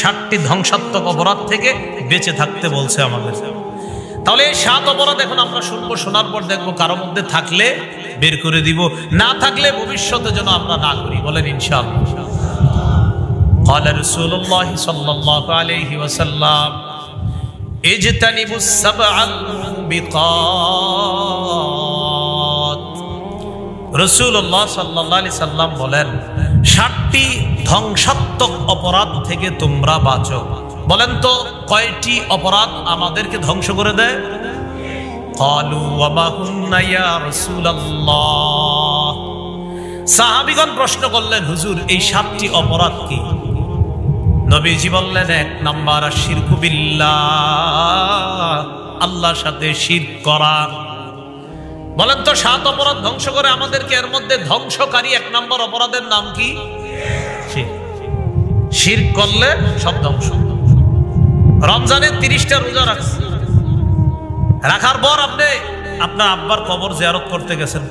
7টি ধ্বংসাত্মক অপরাধ থেকে বেঁচে থাকতে বলছে আমাদের। তাহলে এই 7 অপরাধ এখন আমরা শুনবো, শোনার পর দেখবো কারো মধ্যে থাকলে বের করে দিব, না থাকলে ভবিষ্যতে যেন আমরা না করি। বলেন ইনশাআল্লাহ। قال رسول الله صلى الله عليه وسلم اجتنبوا السبع الموبقات। রাসূলুল্লাহ সাল্লাল্লাহু আলাইহি সাল্লাম বলেন 7টি ধ্বংসাত্মক অপরাধ থেকে তোমরা বাঁচো। বলেন তো কয়টি অপরাধ আমাদেরকে ধ্বংস করে দেয়? ক্বালু ওয়া মা হুন্না ইয়া রাসূলুল্লাহ। সাহাবীগণ প্রশ্ন করলেন, হুজুর এই 7টি অপরাধ কি? নবীজি বললেন, 1 নাম্বার আশিরকু বিল্লাহ, আল্লাহর সাথে শিরক করা। বলেন তো 7 অপরাধ ধ্বংস করে আমাদেরকে, এর মধ্যে ধ্বংসকারী 1 নম্বর অপরাধের নাম কি? শিরক। শিরক করলে সব ধ্বংস। রমজানে 30টা রোজা রাখার পর আপনি আপনার আব্বার কবর জিয়ারত করতে গেছেন,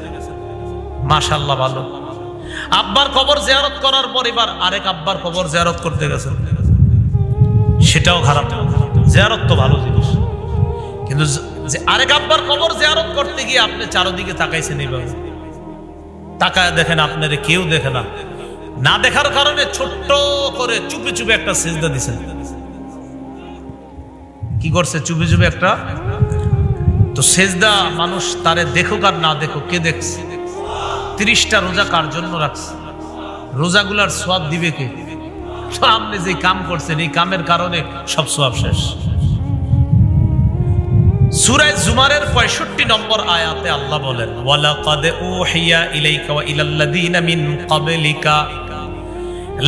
মাশাআল্লাহ ভালো। আব্বার কবর জিয়ারত করার পর এবার আরেক আব্বার কবর জিয়ারত করতে গেছেন, সেটাও খারাপ। জিয়ারত তো ভালো জিনিস, কিন্তু যে আরেক আব্বার কবর জিয়ারত করতে গিয়ে আপনি চারদিকে তাকাইছেন, এইভাবে তাকায় দেখেন আপনারে কেউ দেখে না, না দেখার কারণে ছোট্ট করে চুপে চুপে একটা সিজদা দিছেন। কি করছে? চুপে চুপে একটা। তো সিজদা মানুষ তারে দেখুক আর না দেখুক, কে দেখছে? 30টা রোজা কার জন্য রাখছে? রোজাগুলার সওয়াব দিবে কে? আপনি যে কাম করছেন এই কামের কারণে সব সওয়াব শেষ। সূরা জুমারের 65 নম্বর আয়াতে আল্লাহ বলেন, ওয়ালাকাদ উহিয়া ইলাইকা ওয়া ইলাল্লাযিনা মিন ক্বাবলিকা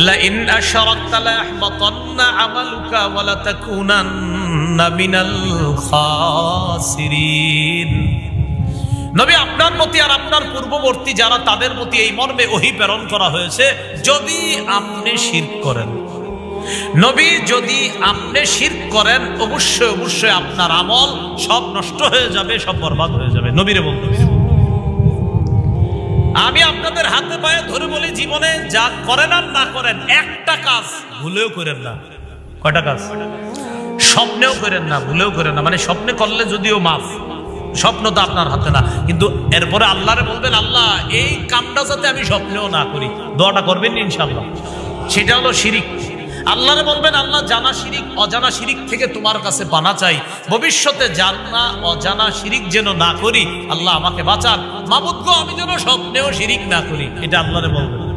লাইন আশরাকতা লায়াহবাতান্না আমালুকা ওয়া লাতাকুনান্না মিনাল খাসিরিন। নবী আপনার প্রতি আর আপনার পূর্ববর্তী যারা, তাদের প্রতি এই মর্মে ওহী প্রেরণ করা হয়েছে, যদি আপনি শিরক করেন, নবী যদি আপনি শিরক করেন, অবশ্যই অবশ্যই আপনার আমল সব নষ্ট হয়ে যাবে, সব বরবাদ হয়ে যাবে। নবীরে বলতেন। আমি আপনাদের হাতে পায়ে ধরে বলি, জীবনে যা করেন আর না করেন, একটা কাজ ভুলেও করেন না। কয়টা কাজ? স্বপ্নেও করেন না, ভুলেও করেন না। মানে স্বপ্নে করলে যদিও মাফ, স্বপ্ন তো আপনার হাতে না, কিন্তু এরপরে আল্লাহরে বলবেন, আল্লাহ এই কামটা যাতে আমি স্বপ্নেও না করি। দোয়াটা করবেন ইনশাআল্লাহ। সেটা হলো শিরিক। আল্লাহরে বলবেন, আল্লাহ জানা শিরিক অজানা শিরিক থেকে তোমার কাছে পানা চাই, ভবিষ্যতে জানা অজানা শিরিক যেন না করি, আল্লাহ আমাকে বাঁচান। মাবুদ গো, আমি যেন স্বপ্নেও শিরিক না করি। এটা আল্লাহরে বলবেন।